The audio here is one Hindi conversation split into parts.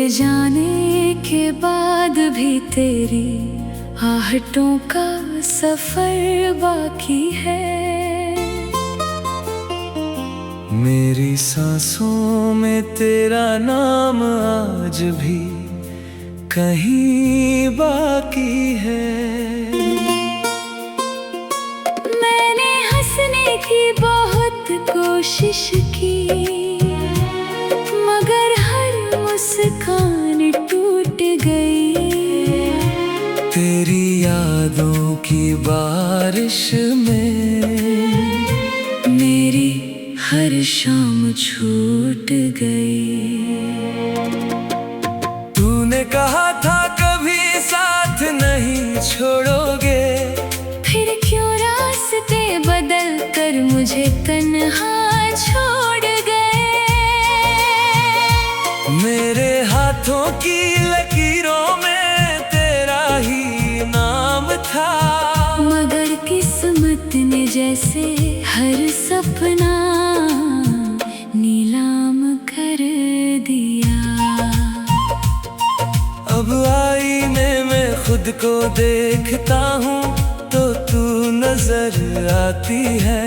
जाने के बाद भी तेरी आहटों का सफर बाकी है। मेरी सांसों में तेरा नाम आज भी कहीं बाकी है। मैंने हंसने की बहुत कोशिश की, मगर हर मुस्कान टूट गई। तेरी यादों की बारिश में मेरी हर शाम छूट गई। तूने कहा था कभी साथ नहीं छोड़ोगे, फिर क्यों रास्ते बदल कर मुझे तन्हा छोड़ गए। मेरे हाथों की लकीरों में तेरा ही नाम था, मगर किस्मत ने जैसे हर सपना नीलाम कर दिया। अब आईने में खुद को देखता हूँ तो तू नजर आती है।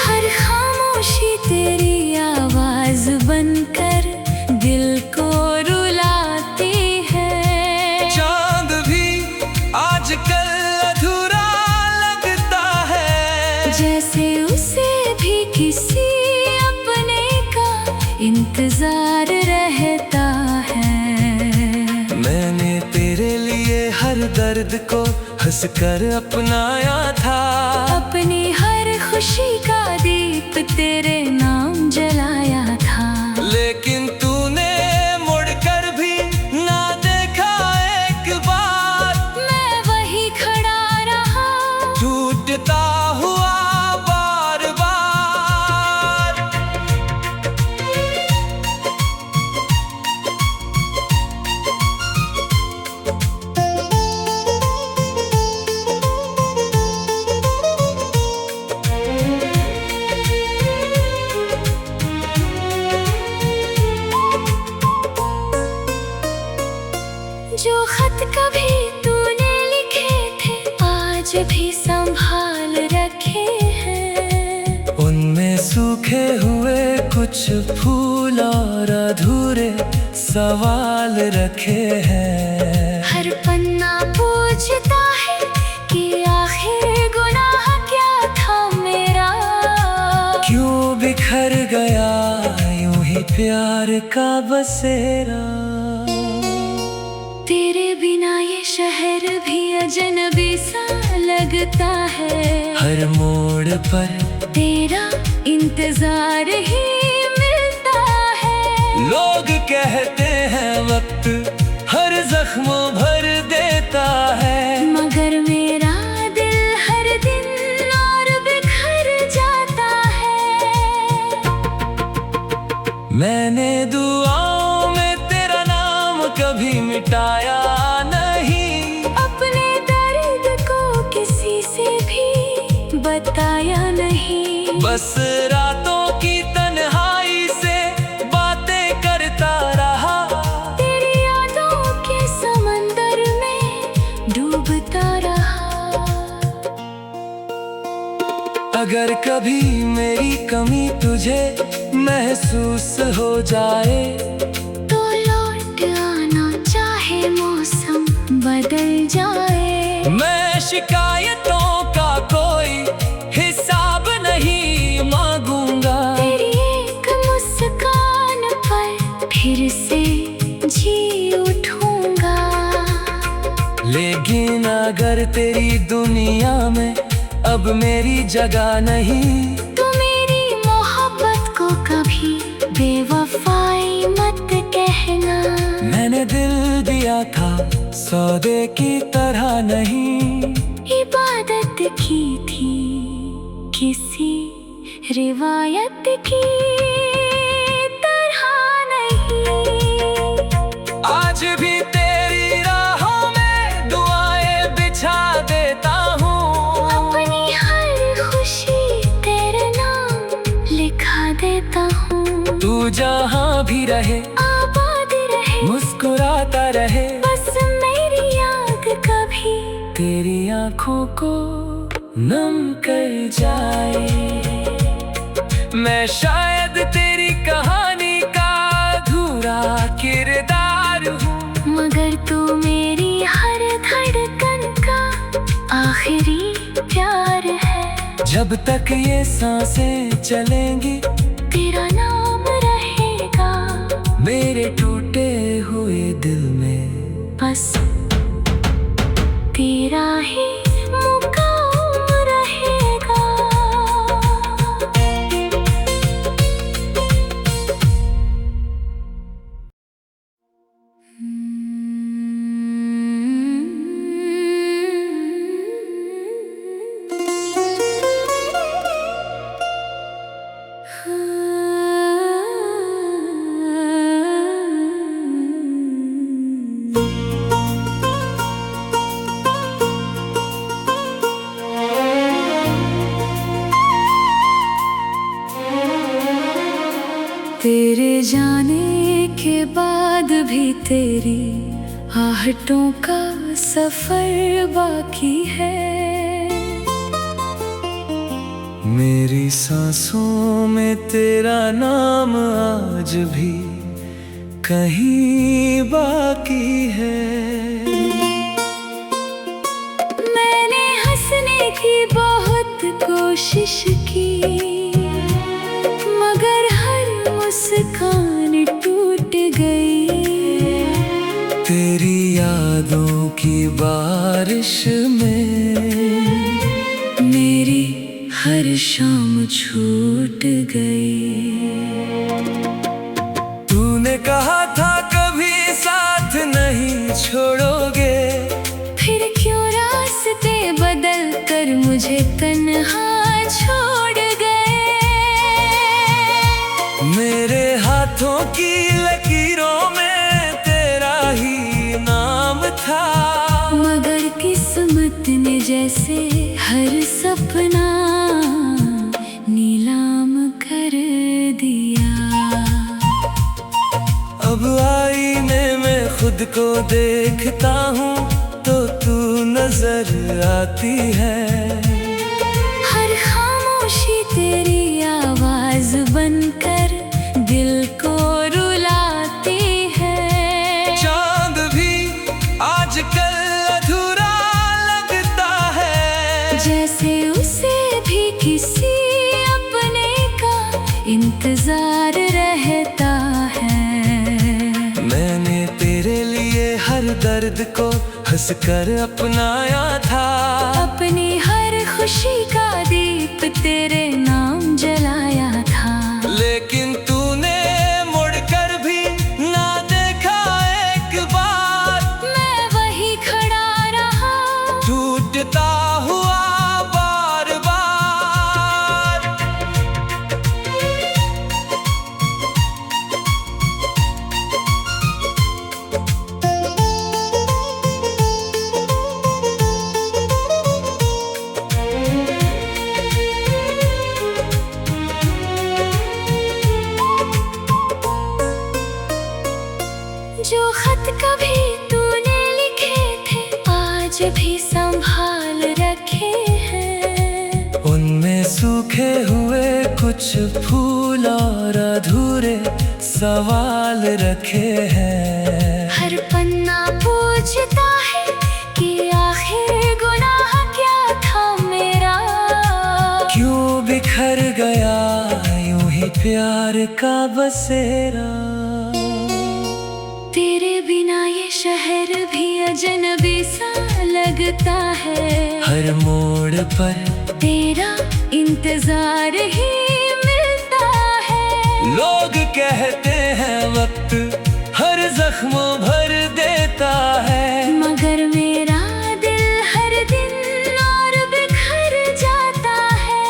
हर खामोशी तेरी आवाज बनकर दिल को रुलाती है। चांद भी आजकल अधूरा लगता है, जैसे उसे भी किसी अपने का इंतजार रहता है। मैंने तेरे लिए हर दर्द को हंसकर अपनाया था, अपनी हर खुशी का दीप तेरे नाम जलाया था। लेकिन तूने मुड़कर भी ना देखा एक बार। मैं वही खड़ा रहा, टूटता हुआ बार बार। जो खत कभी तूने लिखे थे आज भी संभाल रखे हैं। उनमें सूखे हुए कुछ फूल और अधूरे सवाल रखे हैं। हर पन्ना पूछता है कि आखिर गुनाह क्या था मेरा। क्यों बिखर गया यूं ही प्यार का बसेरा। तेरे बिना ये शहर भी अजनबी सा लगता है। हर मोड़ पर तेरा इंतजार ही मिलता है। लोग कहते हैं वक्त हर जख्म भर देता है, मगर मेरा दिल हर दिन और बिखर जाता है। मैंने दुआओं में तेरा नाम कभी मिटाया नहीं, अपने दर्द को किसी से भी बताया नहीं। बस रातों की तन्हाई से बातें करता रहा। तेरी यादों के समंदर में डूबता रहा। अगर कभी मेरी कमी तुझे महसूस हो जाए, तो लौट आना चाहे मौसम बदल जाए। मैं शिकायतों का कोई हिसाब नहीं मांगूंगा। तेरी एक मुस्कान पर फिर से जी उठूंगा। लेकिन अगर तेरी दुनिया में अब मेरी जगह नहीं, तो मेरी मोहब्बत को कभी बेवफाई मत कहना। मैंने दिल दिया था सौदे की तरह नहीं, इबादत की थी किसी रिवायत की तरह नहीं। आज भी तेरी राहों में दुआएं बिछा देता हूँ। अपनी हर खुशी तेरे नाम लिखा देता हूँ। तू जहाँ भी रहे आबाद गाता रहे। बस मेरी आग कभी तेरी आंखों को नम कर जाए। मैं शायद तेरी कहानी का अधूरा किरदार हूँ, मगर तू मेरी हर धड़कन का आखिरी प्यार है। जब तक ये सांसें चलेंगी तेरा नाम रहेगा मेरे टूटे हुए दिल में। बस तेरा ही मुकाम रहेगा। तेरे जाने के बाद भी तेरी आहटों का सफर बाकी है। मेरी सांसों में तेरा नाम आज भी कहीं बाकी है। मैंने हंसने की बहुत कोशिश की, मगर हर मुस्कान टूट गई। तेरी यादों की बारिश में मेरी हर शाम छूट गई। तूने कहा था कभी साथ नहीं छोड़ोगे, फिर क्यों रास्ते बदल कर मुझे तन्हा छोड़ गए। मेरे हाथों की लकीरों में तेरा ही नाम था, मगर किस्मत ने जैसे हर सपना नीलाम कर दिया। अब आईने में खुद को देखता हूँ तो तू नजर आती है। हर खामोशी तेरी आवाज बनकर दिल को रुलाती है। चांद भी आजकल अधूरा लगता है, जैसे उसे भी किसी अपने का इंतजार रहता है। मैंने तेरे लिए हर दर्द को हंसकर अपनाया था, अपनी हर खुशी का दीप तेरे नाम जलाया था। लेकिन तूने मुड़कर भी ना देखा एक बार। मैं वही खड़ा रहा टूटता हुआ बार बार। जो खत कभी तूने लिखे थे आज भी संभाल रखे हैं। उनमें सूखे हुए कुछ फूल और अधूरे सवाल रखे हैं। हर पन्ना पूछता है कि आखिर गुनाह क्या था मेरा। क्यों बिखर गया यूं ही प्यार का बसेरा। तेरे बिना ये शहर भी अजनबी सा लगता है। हर मोड़ पर तेरा इंतजार ही मिलता है। लोग कहते हैं वक्त हर जख्म भर देता है, मगर मेरा दिल हर दिन और बिखर जाता है।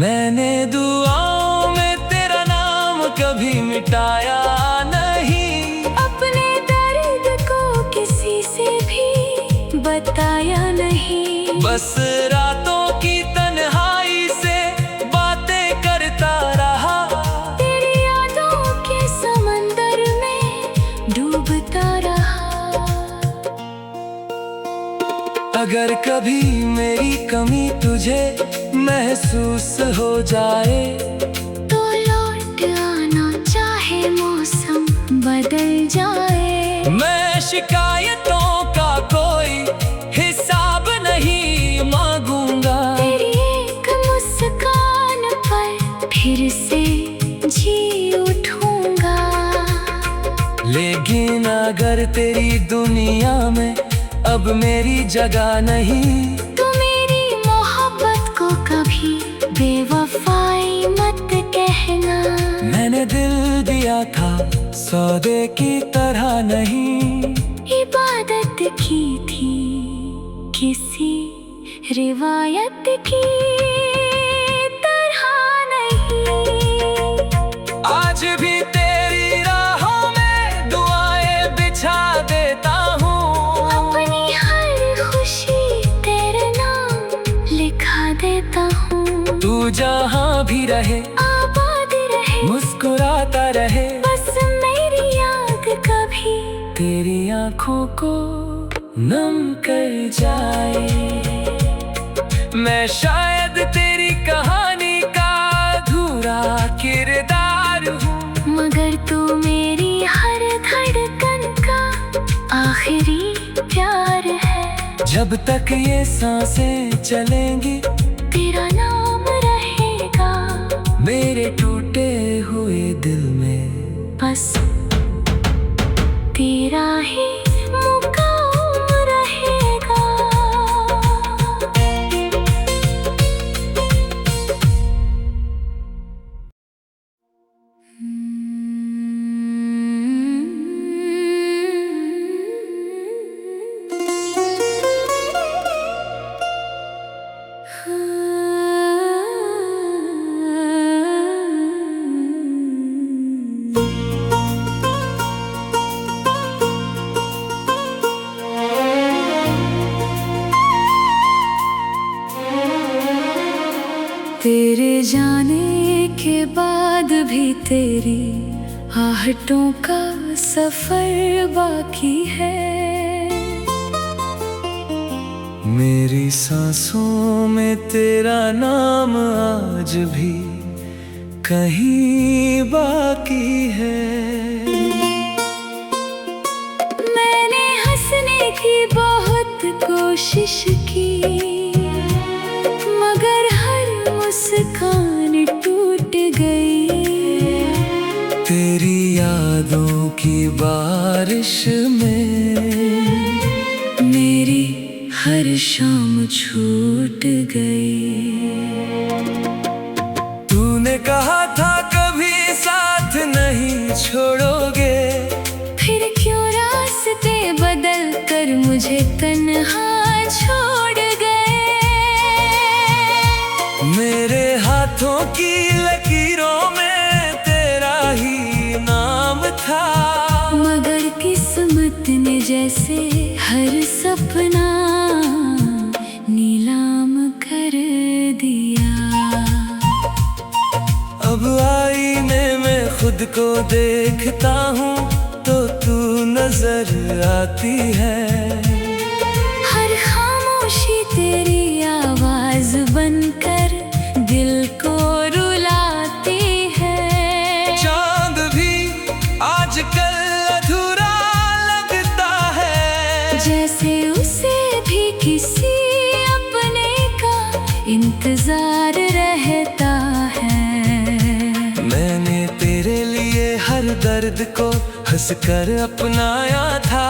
मैंने दुआओं में तेरा नाम कभी मिटाया नहीं, अपने दर्द को किसी से भी बताया नहीं। बस रातों की तन्हाई से बातें करता रहा। तेरी यादों के समंदर में अगर कभी मेरी कमी तुझे महसूस हो जाए तो लौट आना, चाहे मौसम बदल जाए। मैं शिकायतों का कोई हिसाब नहीं मांगूंगा। तेरी एक मुस्कान पर फिर से जी उठूंगा। लेकिन अगर तेरी दुनिया में अब मेरी जगह नहीं, तो मेरी मोहब्बत को कभी बेवफाई मत कहना। मैंने दिल दिया था सौदे की तरह नहीं, इबादत की थी किसी रिवायत की तरह नहीं। आज भी तेरी राहों में दुआएं बिछा देता हूँ। अपनी हर खुशी तेरे नाम लिखा देता हूँ। तू जहाँ भी रहे आबाद रहे, मुस्कुराता रहे, बस मेरी याद कभी तेरी आँखों को नम कर जाए। मैं शायद तेरी कहानी का अधूरा किरदार हूँ, मगर तू मेरी हर धड़कन का आखिरी प्यार है। जब तक ये सांसें चलेंगी तेरा नाम रहेगा मेरे टूटे हुए दिल में। बस तेरा ही मुकाम रहेगा। तेरे जाने के बाद भी तेरी आहटों का सफर बाकी है। मेरी सांसों में तेरा नाम आज भी कहीं बाकी है। मैंने हंसने की बहुत कोशिश की, मगर हर मुस्कान टूट गई। तेरी यादों की बारिश में मेरी हर शाम छूट गई। तूने कहा था कभी साथ नहीं छोड़ोगे, फिर क्यों रास्ते बदल कर मुझे तन्हा छोड़ गए। मेरे हाथों की लकीरों में तेरा ही नाम था, मगर किस्मत ने जैसे हर सपना नीलाम कर दिया। अब आईने में खुद को देखता हूँ तो तू नजर आती है। हर खामोशी तेरी आवाज बनकर दिल को रुलाती है। चांद भी आजकल अधूरा लगता है, जैसे उसे भी किसी अपने का इंतजार रहता है। मैंने तेरे लिए हर दर्द को हंसकर अपनाया था।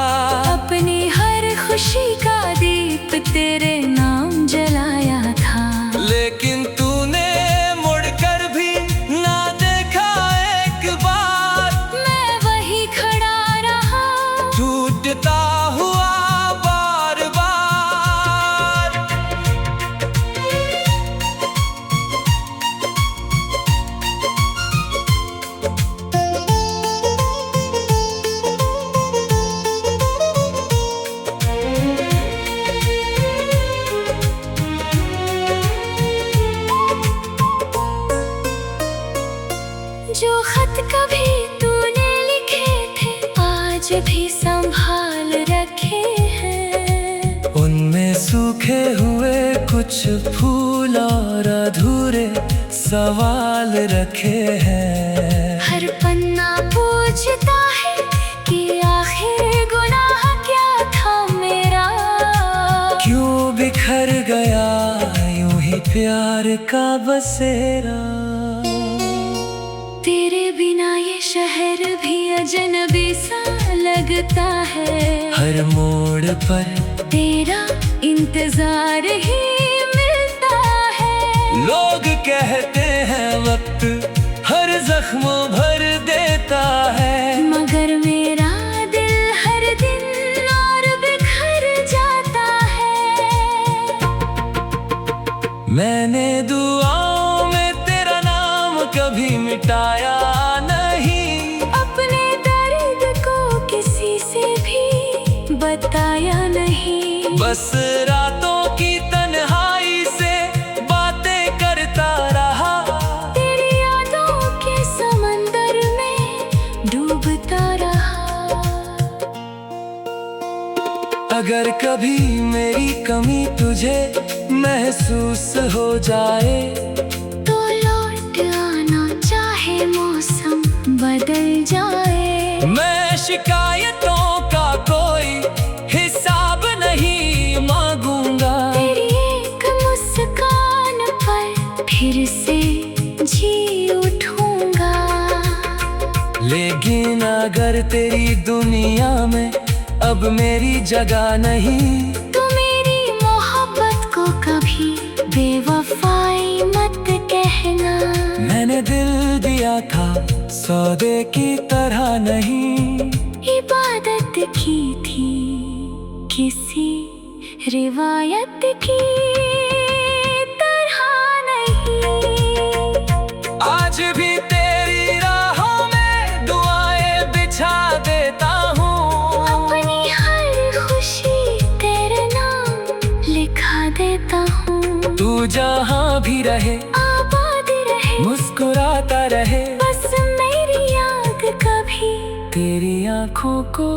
अपनी हर खुशी का दीप तेरे नाम जलाया था। लेकिन तूने मुड़कर भी ना देखा एक बार, मैं वही खड़ा रहा टूटता हुआ बार बार। जो खत कभी तूने लिखे थे आज भी संभाल रखे हैं। उनमें लिखे हुए कुछ फूल और अधूरे सवाल रखे हैं। हर पन्ना पूछता है कि आखिर गुनाह क्या था मेरा। क्यों बिखर गया यूं ही प्यार का बसेरा। तेरे बिना ये शहर भी अजनबी सा लगता है। हर मोड़ पर तेरा इंतजार ही मिलता है। लोग कहते हैं वक्त हर जख्म भर देता है, मगर मेरा दिल हर दिन और बिखर जाता है। मैंने दुआओं में तेरा नाम कभी मिटाया नहीं। अपने दर्द को किसी से भी बताया नहीं। बस रातों की तन्हाई से बातें करता रहा। तेरी यादों के समंदर में डूबता रहा। अगर कभी मेरी कमी तुझे महसूस हो जाए, तो लौट आना चाहे मौसम बदल जाए। मैं शिकायतों का कोई हिसाब नहीं मांगूंगा। तेरी एक मुस्कान पर फिर से जी उठूंगा। लेकिन अगर तेरी दुनिया में अब मेरी जगह नहीं, तो मेरी मोहब्बत को कभी बेवफाई मत कहना। मैंने दिल दिया था सौदे की तरह नहीं। इबादत की थी किसी रिवायत की तरह नहीं। आज भी तेरी राहों में दुआएं बिछा देता हूँ। अपनी हर खुशी तेरे नाम लिखा देता हूँ। तू जहाँ भी रहे आबाद रहे, मुस्कुराता रहे। बस मेरी याद कभी तेरी आँखों को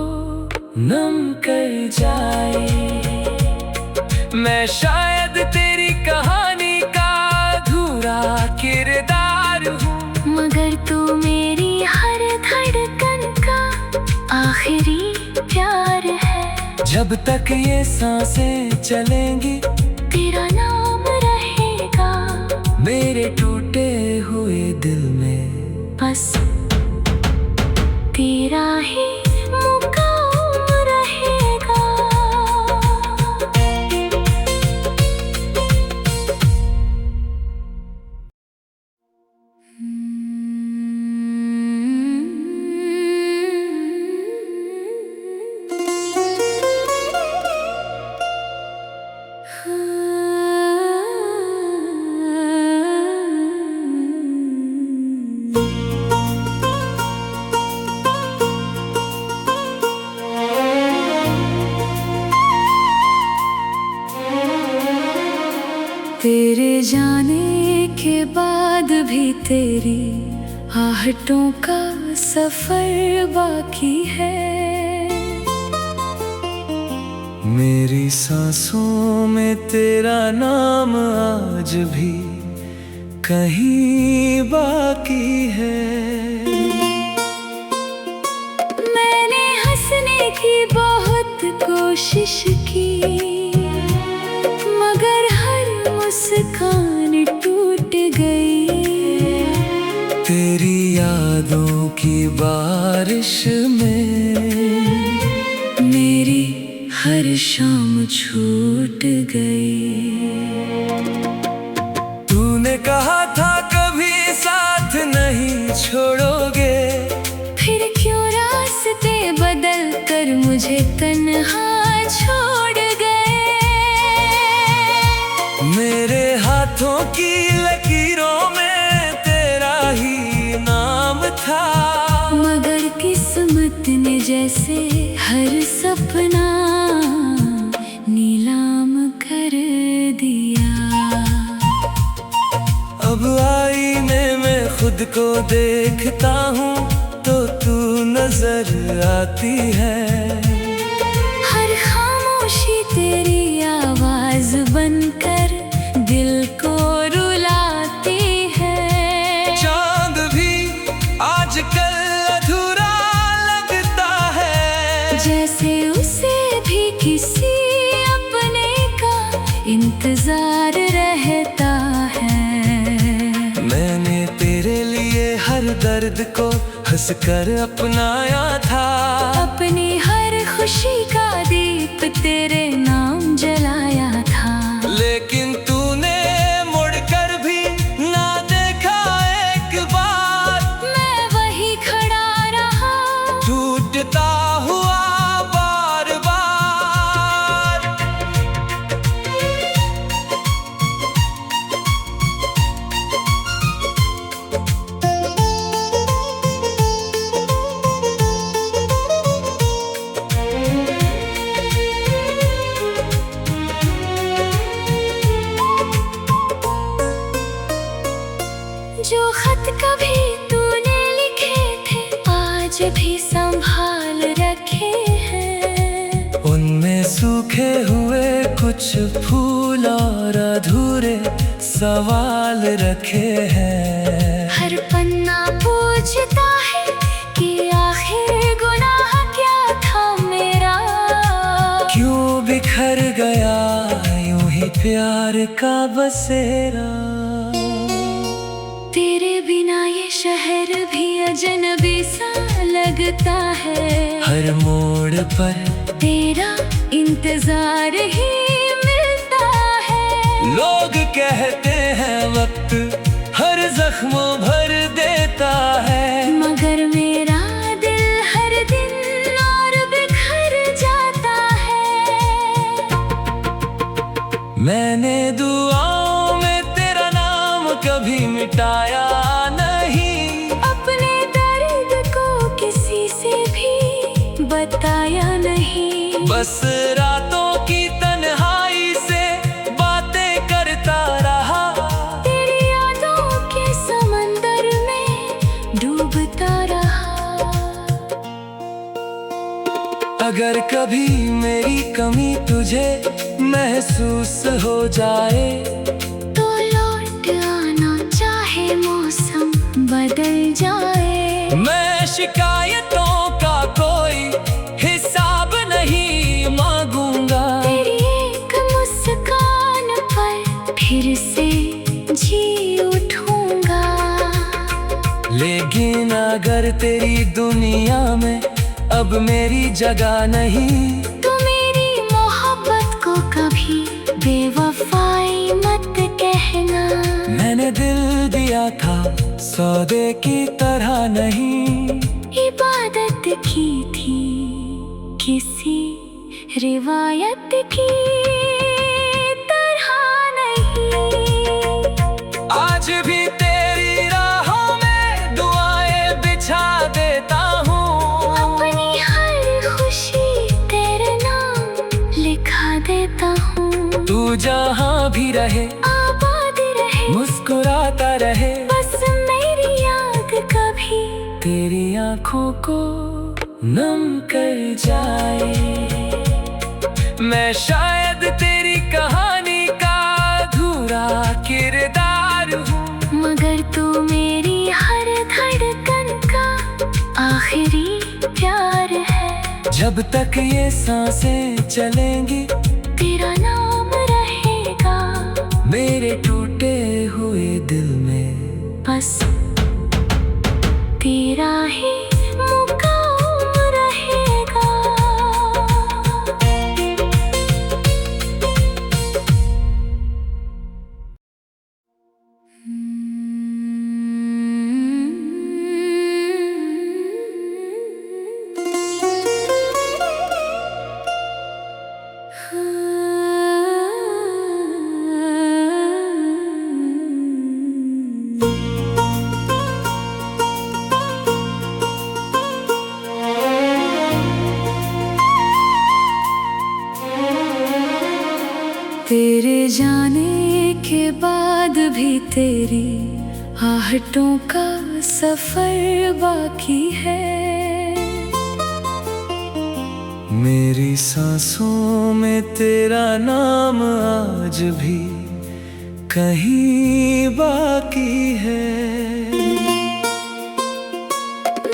नम कर जाए। मैं शायद तेरी कहानी का अधूरा किरदार हूँ, मगर तू मेरी हर धड़कन का आखिरी प्यार है। जब तक ये सांसें चलेंगी तेरा नाम रहेगा मेरे टूटे हुए दिल में। बस तेरा ही मुकाम रहेगा। तेरे जाने के बाद भी तेरी आहटों का सफर बाकी है। मेरी सांसों में तेरा नाम आज भी कहीं बाकी है। मैंने हंसने की बहुत कोशिश की, मगर हर मुस्कान टूट गई। तेरी यादों की बारिश में मेरी हर शाम छूट गई। तूने कहा था कभी साथ नहीं छोड़ोगे, फिर क्यों रास्ते बदल कर मुझे तन्हा छोड़ गए। मेरे हाथों की लकीरों में तेरा ही नाम था, मगर किस्मत ने जैसे हर सपना नीलाम कर दिया। अब आईने में खुद को देखता हूँ तो तू नजर आती है। हर खामोशी तेरी आवाज जैसे उसे भी किसी अपने का इंतजार रहता है। मैंने तेरे लिए हर दर्द को हंसकर अपनाया था, अपनी हर खुशी का दीप तेरे नाम जलाया था। लेकिन तूने मुड़कर भी ना देखा एक बार, मैं वही खड़ा रहा टूटता हुआ बार बार। जो खत कभी तूने लिखे थे आज भी संभाल रखे हैं। उनमें सूखे हुए कुछ फूल और अधूरे सवाल रखे हैं। हर पन्ना पूछता है कि आखिर गुनाह क्या था मेरा। क्यों बिखर गया यूं ही प्यार का बसेरा। तेरे बिना ये शहर भी अजनबी सा लगता है। हर मोड़ पर तेरा इंतजार ही मिलता है। लोग कहते हैं वक्त हर जख्म भर देता है, मगर मेरा दिल हर दिन और बिखर जाता है। मैंने दुआओं में तेरा नाम कभी मिटाया नहीं, अपने दर्द को किसी से भी बताया नहीं। बस रातों की तन्हाई से बातें करता रहा, तेरी यादों के समंदर में डूबता रहा। अगर कभी मेरी कमी तुझे महसूस हो जाए, तो लौट आना चाहे मौसम बदल जाए। मैं शिकायतों का कोई हिसाब नहीं मांगूंगा। तेरी एक मुस्कान पर फिर से जी उठूंगा। लेकिन अगर तेरी दुनिया में अब मेरी जगह नहीं, तो मेरी मोहब्बत को कभी बेवफाई मत कहना। मैंने दिल दिया था सौदे की तरह नहीं, इबादत की थी किसी रिवायत की तरह नहीं। आज भी तेरी राहों में दुआएं बिछा देता हूँ, अपनी हर खुशी तेरे नाम लिखा देता हूँ। तू जहाँ भी रहे आबाद रहे, मुस्कुराता रहे, बस मेरी याद कभी तेरी आँखों को नम कर जाए। मैं शायद तेरी कहानी का अधूरा किरदार हूँ, मगर तू मेरी हर धड़कन का आखिरी प्यार है। जब तक ये सांसें चलेंगी तेरा नाम रहेगा मेरे टूटे हुए दिल में, बस तेरा ही मुकाम रहेगा। तेरे जाने के बाद भी तेरी आहटों का सफर बाकी है। मेरी सांसों में तेरा नाम आज भी कहीं बाकी है।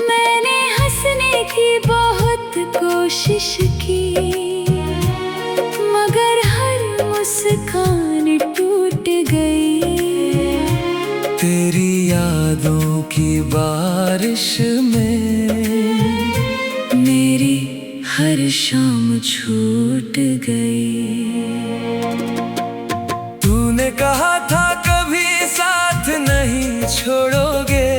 मैंने हंसने की बहुत कोशिश कोशिश की, मगर हर मुस्कान टूट गई। तेरी यादों की बारिश में मेरी हर शाम छूट गई। तूने कहा था कभी साथ नहीं छोड़ोगे,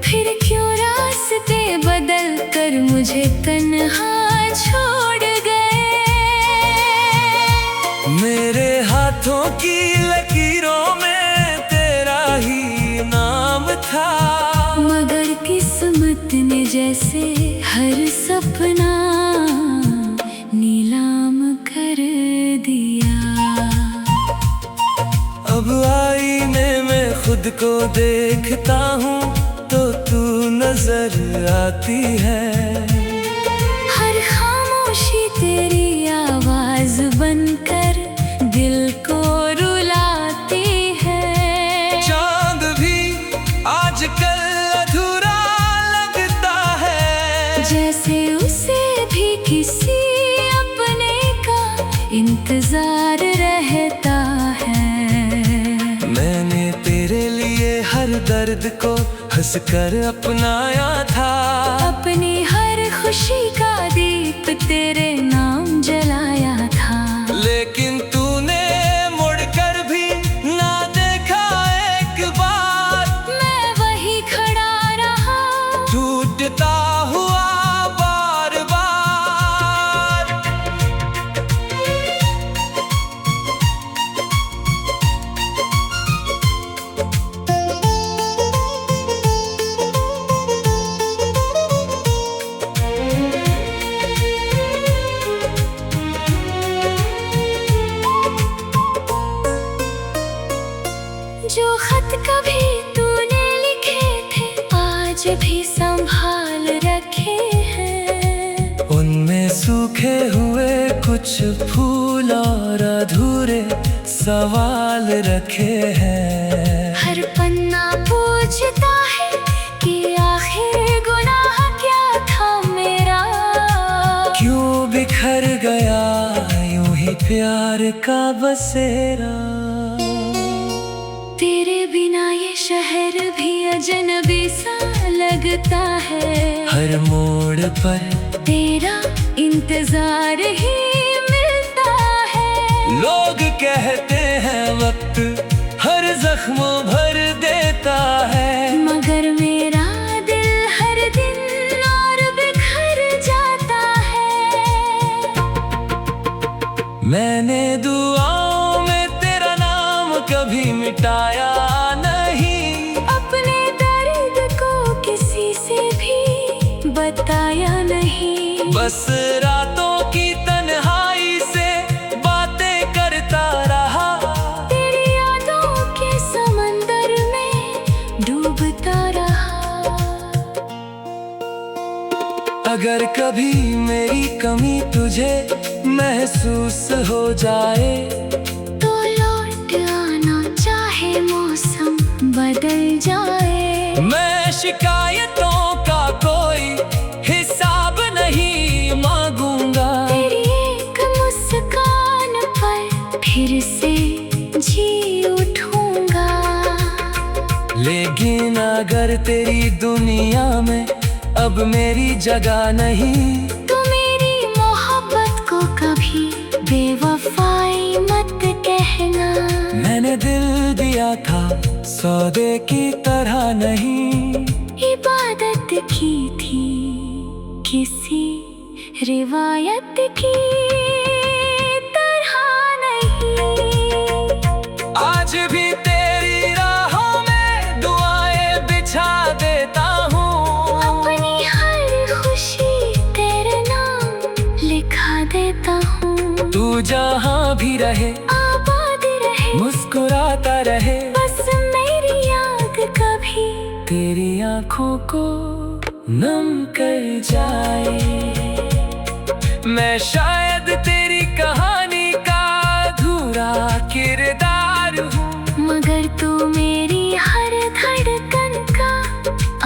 फिर क्यों रास्ते बदल कर मुझे तन्हा छोड़ गए। मेरे हाथों की लकीरों में तेरा ही नाम था, मगर किस्मत ने जैसे हर सपना नीलाम कर दिया। अब आईने में खुद को देखता हूँ तो तू नजर आती है। हर खामोशी तेरी आवाज बनकर दिल को रुलाती है। चांद भी आजकल अधूरा लगता है, जैसे उसे भी किसी अपने का इंतजार रहता है। मैंने तेरे लिए हर दर्द को हंसकर अपनाया था, अपनी हर खुशी का दीप तेरे नाम जलाया था। लेकिन तूने मुड़कर भी ना देखा एक बार, मैं वही खड़ा रहा टूटता हुआ बार बार। जो खत कभी तूने लिखे थे आज भी संभाल रखे हैं। उनमें सूखे हुए कुछ फूल और अधूरे सवाल रखे हैं। हर पन्ना पूछता है कि आखिर गुनाह क्या था मेरा। क्यों बिखर गया यूं ही प्यार का बसेरा। तेरे बिना ये शहर भी अजनबी सा लगता है। हर मोड़ पर तेरा इंतजार ही मिलता है। लोग कहते हैं वक्त हर जख्म भर देता है, मगर मेरा दिल हर दिन और बिखर जाता है। मैंने दुआओं में तेरा नाम कभी मिटाया नहीं, अपने दर्द को किसी से भी बताया नहीं। बस रातों की तन्हाई से बातें करता रहा। तेरी यादों के समंदर में डूबता रहा। अगर कभी मेरी कमी तुझे महसूस हो जाए, तो लौट आना चाहे मौसम बदल जाए। मैं शिकायतों का कोई हिसाब नहीं मांगूंगा। तेरी एक मुस्कान पर फिर से जी उठूंगा। लेकिन अगर तेरी दुनिया में अब मेरी जगह नहीं, तो मेरी मोहब्बत को कभी बेवफाई मत कहना। मैंने दिल दिया था सौदे की तरह नहीं, इबादत की थी किसी रिवायत की तरह नहीं। आज भी तेरी राहों में दुआएं बिछा देता हूँ। अपनी हर खुशी तेरे नाम लिखा देता हूँ। तू जहाँ भी रहे आबाद रहे, मुस्कुराता रहे, बस मेरी याद कभी तेरी आँखों को नम कर जाए। मैं शायद तेरी कहानी का अधूरा किरदार हूँ, मगर तू मेरी हर धड़कन का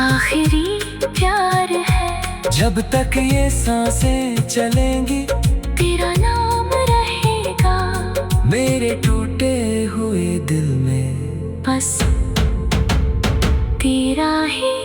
आखिरी प्यार है। जब तक ये सांसें चलेंगी तेरा नाम रहेगा मेरे टूटे हुए दिल में। बस तेरा ही